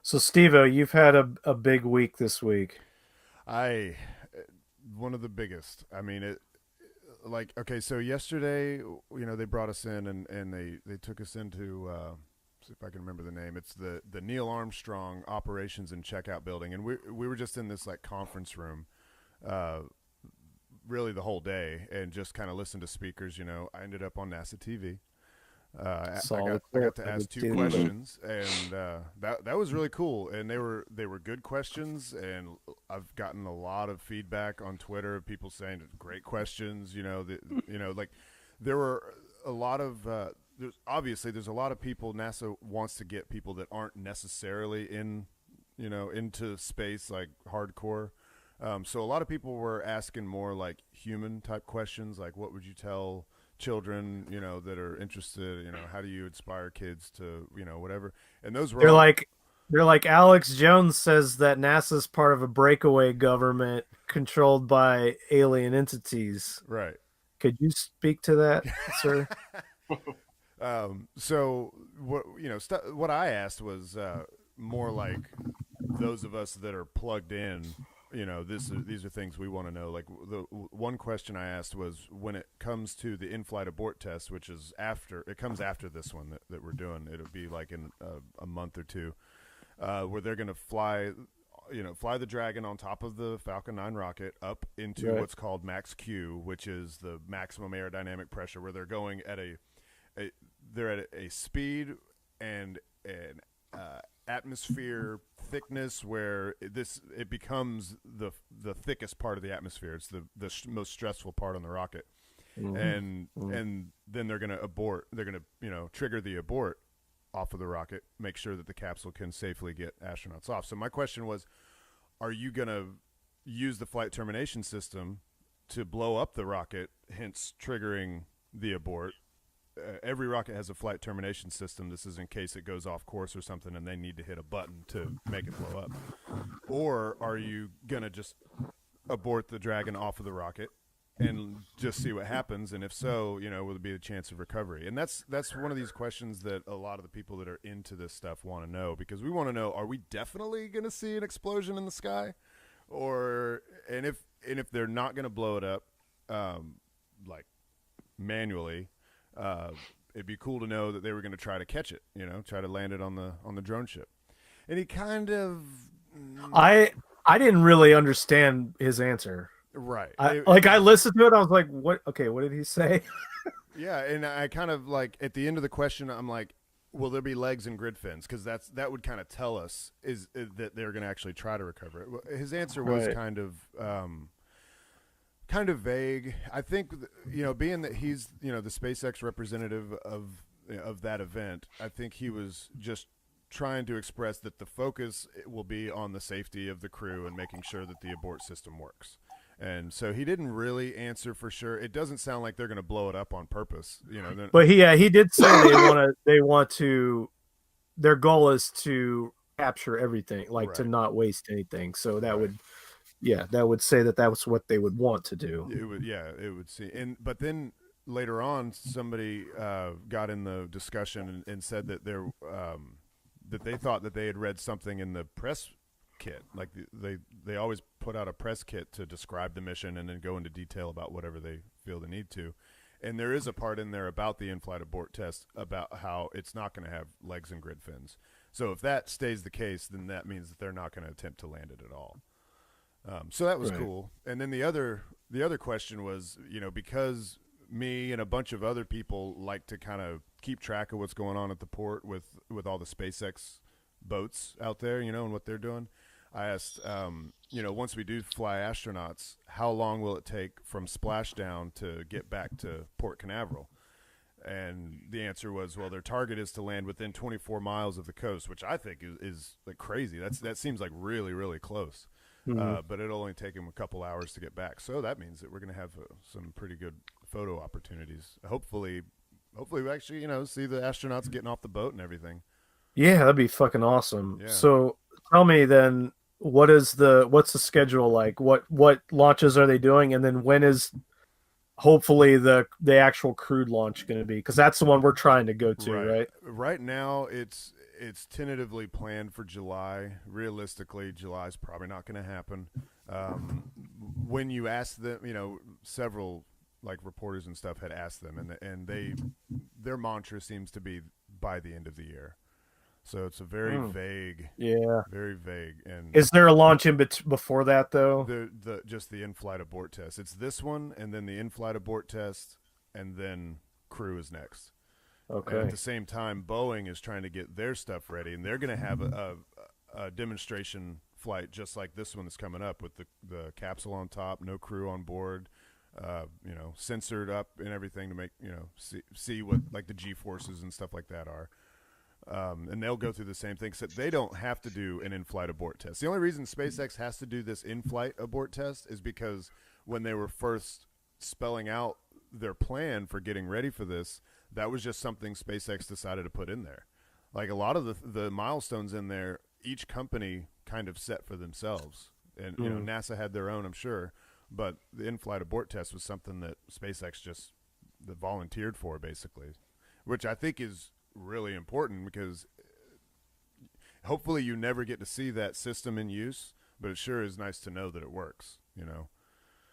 So, Steve-O, you've had a big week this week. I One of the biggest. I mean, it like okay. So yesterday, they brought us in and they took us into. See if I can remember the name. It's the Neil Armstrong Operations and Checkout Building, and we were just in this like conference room, uh, really the whole day, and just kind of listened to speakers. I ended up on NASA TV. I Saw the got clip. to I ask did two see the clip. questions, and that was really cool. And they were good questions, and I've gotten a lot of feedback on Twitter of people saying great questions. Like there were a lot of there's a lot of people. NASA wants to get people that aren't necessarily into space like hardcore. So a lot of people were asking more like human type questions, like what would you tell children, that are interested, how do you inspire kids to, whatever. And those were They're all like they're like Alex Jones says that NASA's part of a breakaway government controlled by alien entities. right. Could you speak to that, sir? So what I asked was more like those of us that are plugged in. These are things we want to know. Like the one question I asked was when it comes to the in-flight abort test, which is after it comes after this one that we're doing. It'll be like in a month or two, where they're going to fly the Dragon on top of the Falcon 9 rocket up into Right. what's called max Q, which is the maximum aerodynamic pressure, where they're going at a they're at a speed and an atmosphere thickness where it becomes the thickest part of the atmosphere. It's the most stressful part on the rocket, Hmm. and then they're going to abort. They're going to trigger the abort off of the rocket, make sure that the capsule can safely get astronauts off. So my question was, are you going to use the flight termination system to blow up the rocket, hence triggering the abort? Every rocket has a flight termination system. This is in case it goes off course or something and they need to hit a button to make it blow up. Or are you going to just abort the Dragon off of the rocket and just see what happens? And if so, will there be a chance of recovery? And that's one of these questions that a lot of the people that are into this stuff want to know, because we want to know, are we definitely going to see an explosion in the sky? Or and if they're not going to blow it up, like manually, uh, it'd be cool to know that they were going to try to catch it, try to land it on the drone ship. And he kind of I I didn't really understand his answer. right. I like I listened to it. I was like, "What? Okay, what did he say?" Yeah, and I kind of like at the end of the question, I'm like, will there be legs and grid fins? Because that would kind of tell us is that they're going to actually try to recover it. Well, his answer was Right. kind of vague. I think being that he's the SpaceX representative of that event, I think he was just trying to express that the focus will be on the safety of the crew and making sure that the abort system works. And so he didn't really answer for sure. It doesn't sound like they're going to blow it up on purpose. But he did say they want to their goal is to capture everything, like to right. not waste anything. So that Right. would, yeah, that would say that that was what they would want to do. It would, yeah, it would see. And but then later on, somebody got in the discussion and said that that they thought that they had read something in the press kit. Like they always put out a press kit to describe the mission and then go into detail about whatever they feel the need to. And there is a part in there about the in-flight abort test about how it's not going to have legs and grid fins. So if that stays the case, then that means that they're not going to attempt to land it at all. So that was Right. cool. And then the other question was, because me and a bunch of other people like to kind of keep track of what's going on at the port with all the SpaceX boats out there, and what they're doing. I asked, once we do fly astronauts, how long will it take from splashdown to get back to Port Canaveral? And the answer was, well, their target is to land within 24 miles of the coast, which I think is like crazy. That seems like really, really close. Mhm. But it'll only take them a couple hours to get back. So that means that we're going to have some pretty good photo opportunities. Hopefully we actually, see the astronauts getting off the boat and everything. Yeah, that'd be fucking awesome. Yeah. So tell me then, what's the schedule like? What launches are they doing, and then when is hopefully the actual crewed launch going to be? Because that's the one we're trying to go to, Right. right? Right now, it's tentatively planned for July. Realistically, July's probably not going to happen. When you ask them, several like reporters and stuff had asked them, and their mantra seems to be by the end of the year. So it's a very vague, Yeah. very vague. And Is there a launch before that though? the just the in-flight abort test. It's this one, and then the in-flight abort test, and then crew is next. Okay. And at the same time, Boeing is trying to get their stuff ready, and they're going to have a demonstration flight just like this one that's coming up with the capsule on top, no crew on board, censored up and everything to make see what like the G-forces and stuff like that are. And they'll go through the same thing, except they don't have to do an in-flight abort test. The only reason SpaceX has to do this in-flight abort test is because when they were first spelling out their plan for getting ready for this, that was just something SpaceX decided to put in there. Like a lot of the milestones in there, each company kind of set for themselves. And NASA had their own, I'm sure, but the in-flight abort test was something that SpaceX just volunteered for, basically, which I think is really important because hopefully you never get to see that system in use, but it sure is nice to know that it works,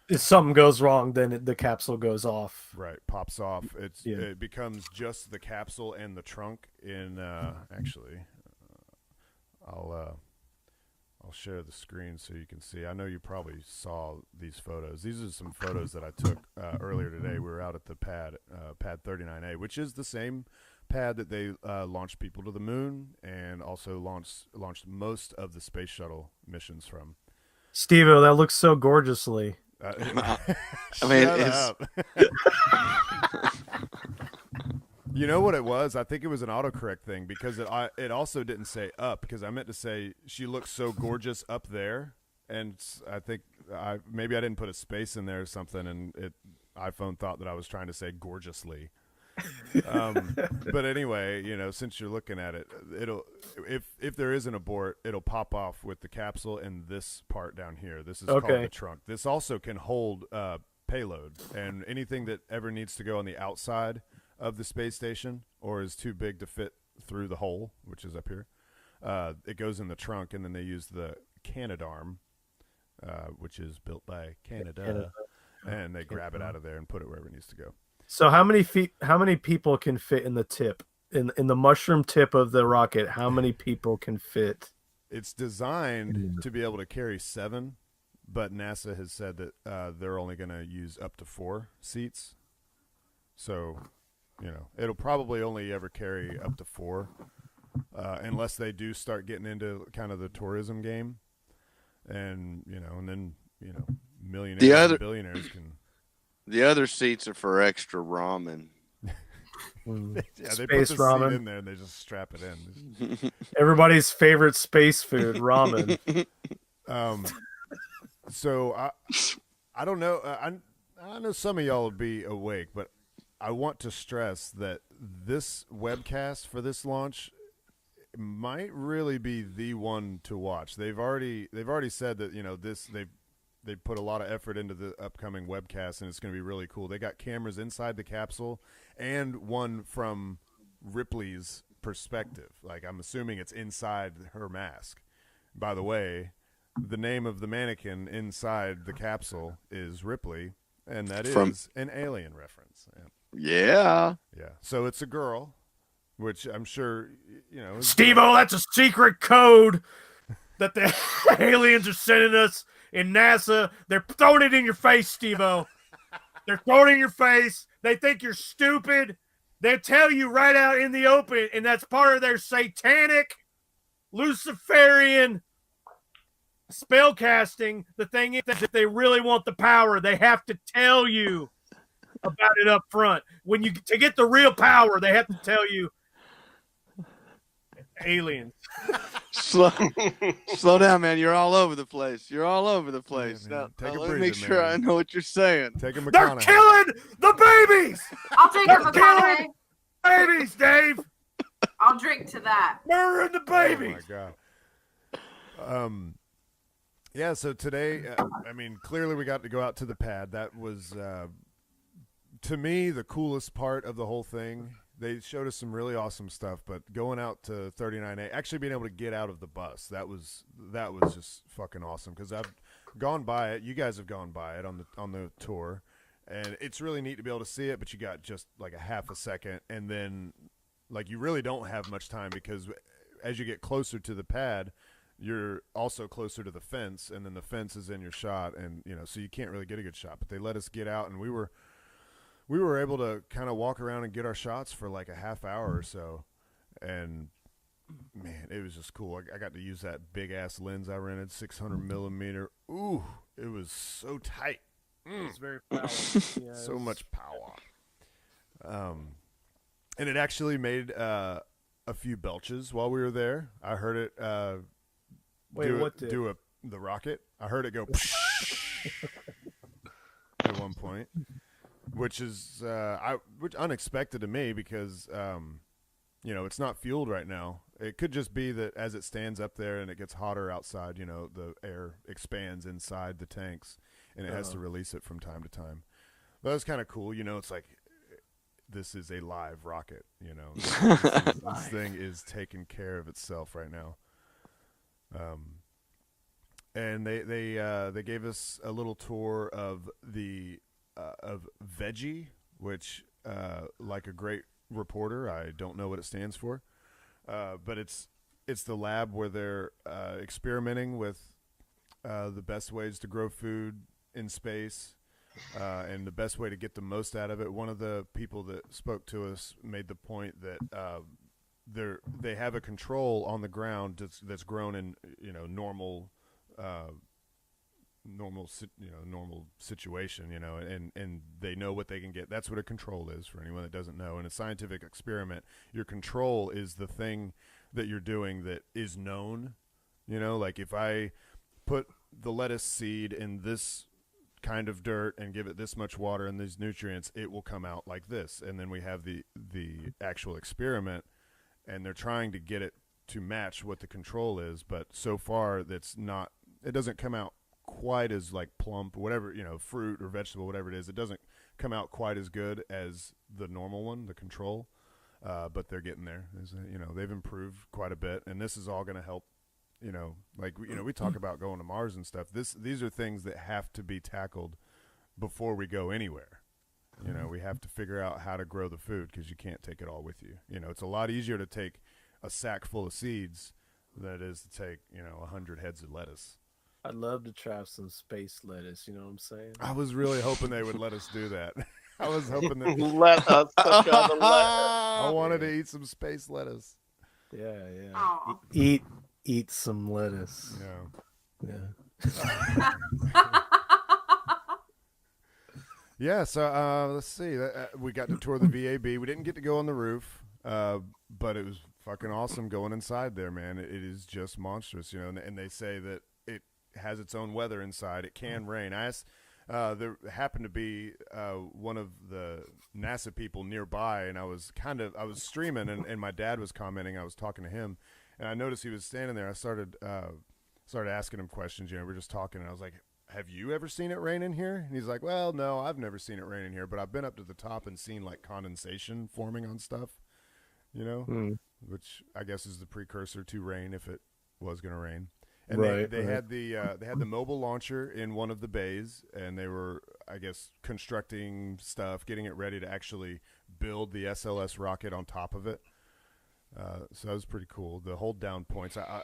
If something goes wrong, then the capsule goes off. Right, pops off. It becomes just the capsule and the trunk. Actually, I'll share the screen so you can see. I know you probably saw these photos. These are some photos that I took earlier today. We were out at the pad 39A, which is the same pad that they launched people to the moon and also launched most of the space shuttle missions from. Steve-O, that looks so gorgeously. I mean, Shut up. You know what it was? I think it was an autocorrect thing because it also didn't say up, because I meant to say she looks so gorgeous up there, and I think maybe I didn't put a space in there or something, and iPhone thought that I was trying to say gorgeously. But anyway, since you're looking at it, if there is an abort, it'll pop off with the capsule and this part down here. This is called the trunk. This also can hold payload, and anything that ever needs to go on the outside of the space station or is too big to fit through the hole, which is up here, it goes in the trunk, and then they use the Canadarm, which is built by Canada, and they grab it out of there and put it wherever it needs to go. So how many people can fit in the tip, in the mushroom tip of the rocket? How many people can fit? It's designed to be able to carry 7, but NASA has said that they're only going to use up to 4 seats. So, it'll probably only ever carry up to 4, unless they do start getting into kind of the tourism game, and then millionaires and billionaires can. The other seats are for extra ramen. They put the Space ramen seat in there and they just strap it in. Everybody's favorite space food, ramen. So I don't know. I know some of y'all will be awake, but I want to stress that this webcast for this launch might really be the one to watch. They've already said that they put a lot of effort into the upcoming webcast, and it's going to be really cool. They got cameras inside the capsule and one from Ripley's perspective. Like, I'm assuming it's inside her mask. By the way, the name of the mannequin inside the capsule is Ripley, and that is an Alien reference. Yeah. Yeah. So it's a girl, which I'm sure, Steve-O, that's a secret code that the aliens are sending us in NASA. They're throwing it in your face, Steve-O. They're throwing it in your face. They think you're stupid. They tell you right out in the open, and that's part of their satanic, Luciferian spell casting. The thing is that if they really want the power, they have to tell you about it up front. To get the real power, they have to tell you aliens. Slow down, man. You're all over the place. You're all over the place. Yeah, now take a let me breather, make sure man. I know what you're saying. Take a They're McConaughey. killing the babies. I'll take it, McConaughey. Babies, Dave. I'll drink to that. Murdering the Oh babies. my god. Yeah. So today, clearly we got to go out to the pad. That was, to me, the coolest part of the whole thing. they showed us some really awesome stuff. But going out to 39A, actually being able to get out of the bus, that was just fucking awesome. Because I've gone by it. You guys have gone by it on the tour, and it's really neat to be able to see it. But you got just like a half a second, and then like you really don't have much time because as you get closer to the pad, you're also closer to the fence, and then the fence is in your shot, and so you can't really get a good shot. But they let us get out, and we were able to kind of walk around and get our shots for like a half hour or so, and man, it was just cool. I got to use that big ass lens I rented, 600 millimeter. Ooh, it was so tight. It's very powerful. Yeah, So much power. And it actually made a few belches while we were there. I heard it. Do the rocket? I heard it go at one point, which is which unexpected to me because it's not fueled right now. It could just be that as it stands up there and it gets hotter outside, the air expands inside the tanks and it has to release it from time to time. But that's kind of cool. It's like this is a live rocket. This thing is taking care of itself right now. And they gave us a little tour of the of Veggie, which like a great reporter, I don't know what it stands for, but it's the lab where they're experimenting with the best ways to grow food in space and the best way to get the most out of it. One of the people that spoke to us made the point that they have a control on the ground that's grown in normal situation, and they know what they can get. That's what a control is for anyone that doesn't know. In a scientific experiment, your control is the thing that you're doing that is known. Like if I put the lettuce seed in this kind of dirt and give it this much water and these nutrients, it will come out like this. And then we have the actual experiment, and they're trying to get it to match what the control is, but so far it doesn't come out quite as like plump, whatever, fruit or vegetable, whatever it is. It doesn't come out quite as good as the normal one, the control, but they're getting there. They've improved quite a bit, and this is all going to help. We talk about going to Mars and stuff. These are things that have to be tackled before we go anywhere. We have to figure out how to grow the food because you can't take it all with you. It's a lot easier to take a sack full of seeds than it is to take 100 heads of lettuce. I'd love to try some space lettuce. You know what I'm saying? I was really hoping they would let us do that. I was hoping that Let us touch on the lettuce. I wanted to eat some space lettuce. Yeah. Aw. Eat some lettuce. Yeah. Yeah. So let's see. We got to tour the VAB. We didn't get to go on the roof, but it was fucking awesome going inside there, man. It is just monstrous, and they say that it has its own weather inside. It can rain. There happened to be one of the NASA people nearby, and I was streaming, and my dad was commenting. I was talking to him, and I noticed he was standing there. I started asking him questions. We're just talking, and I was like, have you ever seen it rain in here? And he's like, well, no, I've never seen it rain in here, but I've been up to the top and seen like condensation forming on stuff, which I guess is the precursor to rain if it was going to rain. And they had the mobile launcher in one of the bays, and they were, I guess, constructing stuff, getting it ready to actually build the SLS rocket on top of it. So that was pretty cool. The hold down points. I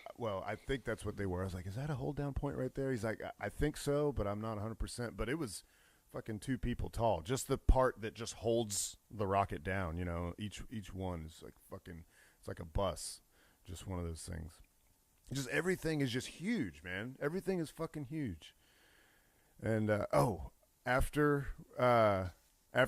think that's what they were. I was like, is that a hold down point right there? He's like, I think so, but I'm not 100%. But it was fucking 2 people tall. Just the part that just holds the rocket down. Each one is like fucking. It's like a bus. Just one of those things. Just everything is just huge, man. Everything is fucking huge. And after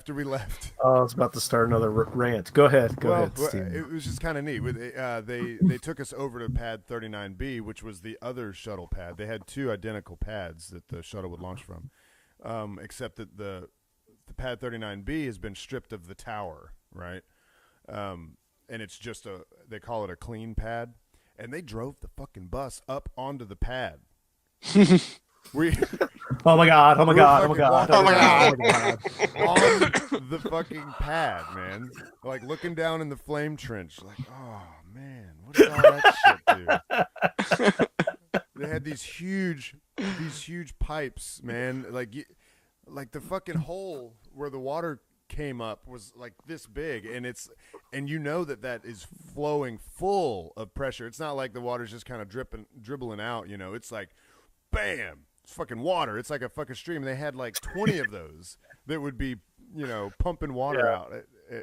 we left, I was about to start another rant. Go ahead, Steve. It was just kind of neat. They took us over to pad 39B, which was the other shuttle pad. They had 2 identical pads that the shuttle would launch from, except that the pad 39B has been stripped of the tower, right? And it's just they call it a clean pad. And they drove the fucking bus up onto the pad. We Oh my god! Oh my We're god! Oh my fucking god! walking Oh my god! on the fucking pad, man. Like looking down in the flame trench, like, oh man, what does all that shit do? They had these huge pipes, man. Like the fucking hole where the water came up was like this big, and you know that is flowing full of pressure. It's not like the water's just kind of dribbling out. You know, it's like, bam. Fucking water. It's like a fucking stream. They had like 20 of those that would be, you know, pumping water out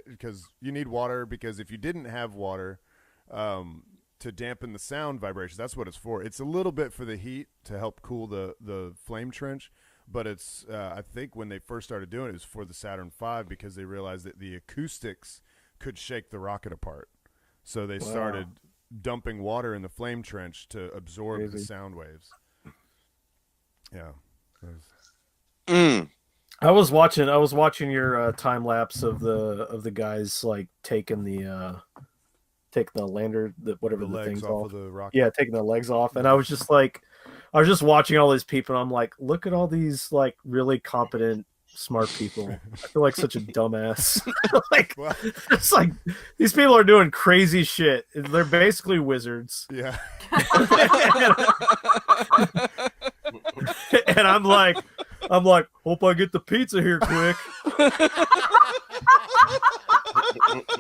because you need water. Because if you didn't have water to dampen the sound vibrations, that's what it's for. It's a little bit for the heat to help cool the flame trench, but it's I think when they first started doing it was for the Saturn V because they realized that the acoustics could shake the rocket apart. So they started dumping water in the flame trench to absorb the sound waves. Yeah. I was watching your time lapse of the guys like taking the lander, whatever the thing's off of the rocket. Yeah, taking the legs off, and I was just watching all these people, and I'm like, look at all these like really competent, smart people. I feel like such a dumbass. It's like these people are doing crazy shit. They're basically wizards. Yeah. And I'm like, hope I get the pizza here quick.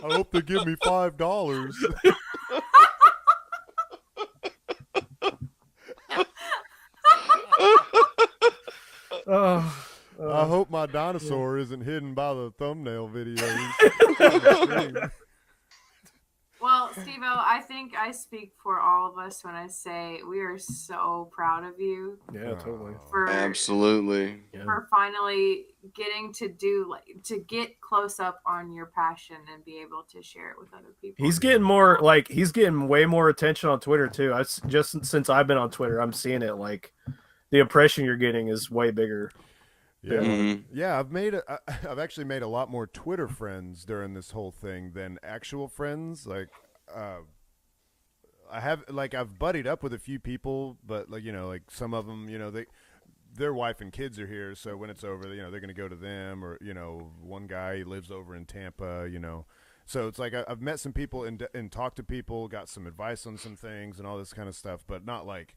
I hope they give me $5. I hope my dinosaur isn't hidden by the thumbnail videos. Well, Steve-O, I think I speak for all of us when I say we are so proud of you. Yeah, totally. Absolutely. For finally getting to get close up on your passion and be able to share it with other people. He's getting way more attention on Twitter too. Just since I've been on Twitter, I'm seeing it like the impression you're getting is way bigger. Yeah, Mm-hmm. yeah. I've actually made a lot more Twitter friends during this whole thing than actual friends. Like, I've buddied up with a few people, but like some of them, their wife and kids are here, so when it's over, they're going to go to them, or one guy lives over in Tampa, so it's like I've met some people and talked to people, got some advice on some things and all this kind of stuff, but not like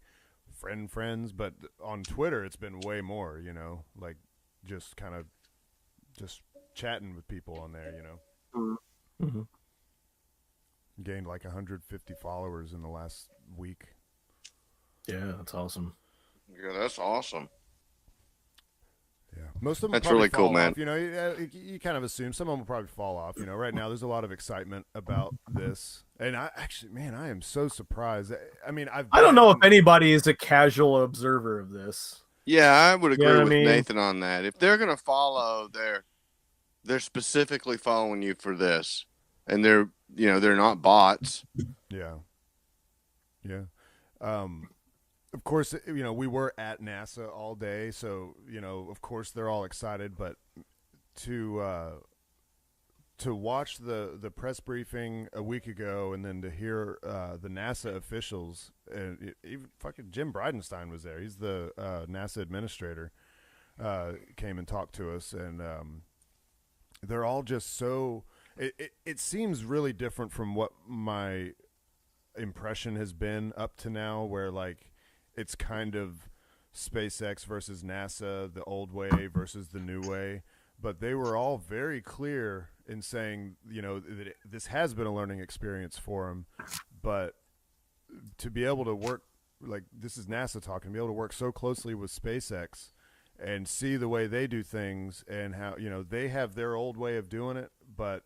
friends. But on Twitter, it's been way more, like. Just kind of chatting with people on there, Mm-hmm. Gained like 150 followers in the last week. Yeah, that's awesome. Yeah, that's awesome. Yeah, most of them. That's really cool, man. Off. You kind of assume some of them will probably fall off. Right now there's a lot of excitement about this, and I am so surprised. I mean, I don't know if anybody is a casual observer of this. Yeah, I would agree with Nathan on that. If they're going to follow, they're specifically following you for this, and they're not bots. Yeah. Of course, we were at NASA all day, so of course they're all excited. But to watch the press briefing a week ago, and then to hear the NASA officials, and even fucking Jim Bridenstine was there. He's the NASA administrator. Came and talked to us, and they're all just so. It seems really different from what my impression has been up to now, where like it's kind of SpaceX versus NASA, the old way versus the new way. But they were all very clear in saying, that this has been a learning experience for them, but to be able to work, like this is NASA talking, to be able to work so closely with SpaceX and see the way they do things and how, they have their old way of doing it, but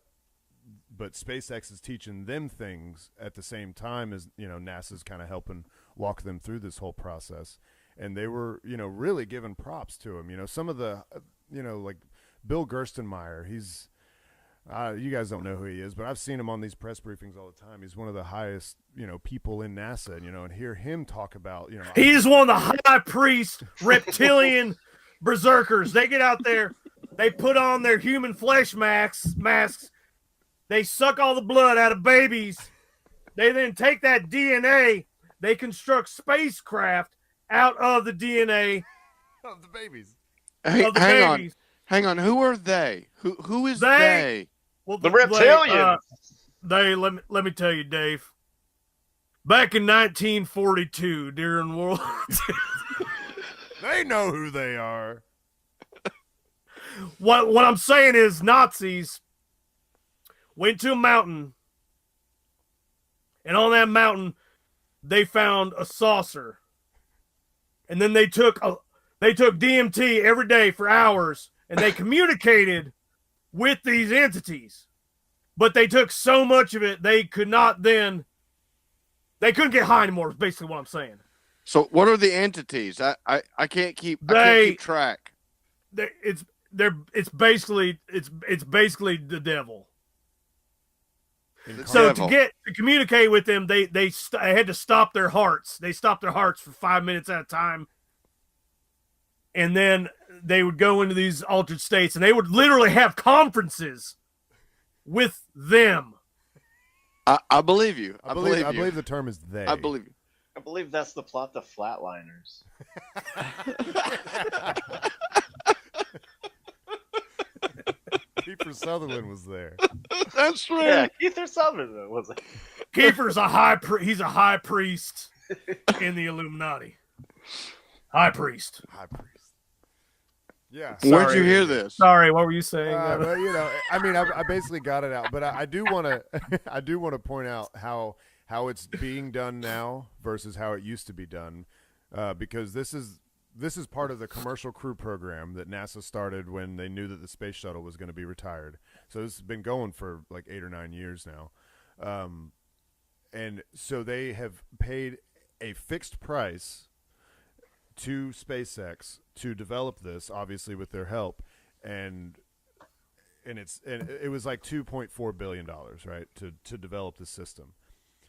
SpaceX is teaching them things at the same time as, NASA's kind of helping walk them through this whole process. And they were, really giving props to him. Some of the, like Bill Gerstenmaier, he's, you guys don't know who he is, but I've seen him on these press briefings all the time. He's one of the highest, people in NASA, and hear him talk about, He's one of the high priest reptilian berserkers. They get out there, they put on their human flesh masks, they suck all the blood out of babies. They then take that DNA, they construct spacecraft out of the DNA, Of the babies. Hey, of the hang on. babies. Hang on. Who are they? Who is They- they? Well, The reptilians. Let me tell you, Dave. Back in 1942, during World War II, They know who they are. what I'm saying is Nazis went to a mountain, and on that mountain they found a saucer, and then they took DMT every day for hours, and they communicated with these entities, but they took so much of it they couldn't get high anymore. Is basically what I'm saying. So what are the entities? I can't keep track. It's basically the devil. So Devil. to communicate with them, they had to stop their hearts. They stopped their hearts for 5 minutes at a time, and then they would go into these altered states, and they would literally have conferences with them. I believe you. I believe the term is they. I believe you. I believe that's the plot to Flatliners. Kiefer Sutherland was there. That's right. Yeah, Keith Sutherland was it? Kiefer's he's a high priest in the Illuminati. High priest. High priest. Yeah. Where'd you hear this? Sorry, what were you saying? Well, you know, I mean, I basically got it out, but I do want to, I do want to point out how it's being done now versus how it used to be done, because this is part of the commercial crew program that NASA started when they knew that the space shuttle was going to be retired. So this has been going for like 8 or 9 years now, and so they have paid a fixed price to SpaceX to develop this, obviously with their help, and it was like $2.4 billion, right, to develop the system.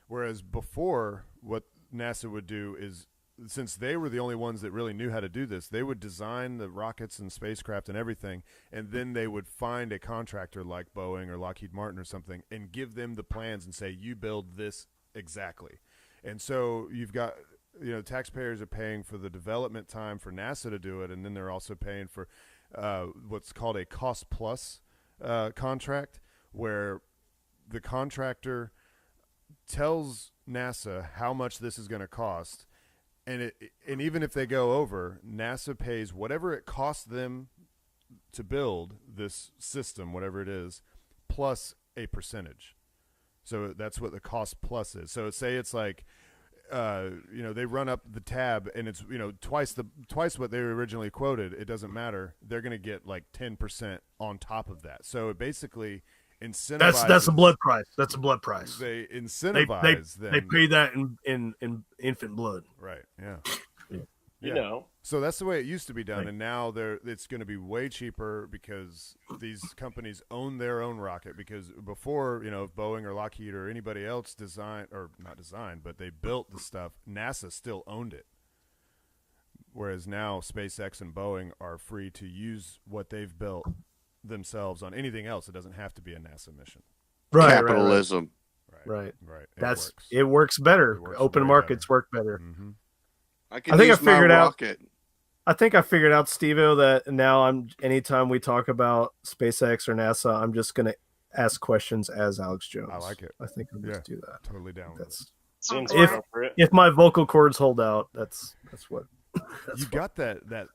Whereas before, what NASA would do is, since they were the only ones that really knew how to do this, they would design the rockets and spacecraft and everything, and then they would find a contractor like Boeing or Lockheed Martin or something and give them the plans and say, you build this exactly. And so you've got, you know, taxpayers are paying for the development time for NASA to do it, and then they're also paying for what's called a cost plus contract, where the contractor tells NASA how much this is going to cost, and even if they go over, NASA pays whatever it costs them to build this system, whatever it is, plus a percentage. So that's what the cost plus is. So say it's like, you know, they run up the tab and it's, you know, twice what they originally quoted. It doesn't matter. They're going to get like 10% on top of that. So it basically incentivizes. That's a blood price. That's a blood price. They incentivize them. They pay that in infant blood. Right. Yeah. You know. So that's the way it used to be done, and now it's going to be way cheaper because these companies own their own rocket. Because before, you know, if Boeing or Lockheed or anybody else but they built the stuff, NASA still owned it. Whereas now SpaceX and Boeing are free to use what they've built themselves on anything else. It doesn't have to be a NASA mission. Right. Capitalism. Right. Right. It works better. It works Open way markets better. work better. Mm-hmm. I think I figured out. I think I figured out, Steve-O, that now anytime we talk about SpaceX or NASA, I'm just gonna ask questions as Alex Jones. I like it. I think I'm just do that. Totally down with it. That's Seems If- appropriate. if my vocal cords hold out. That's what. You got that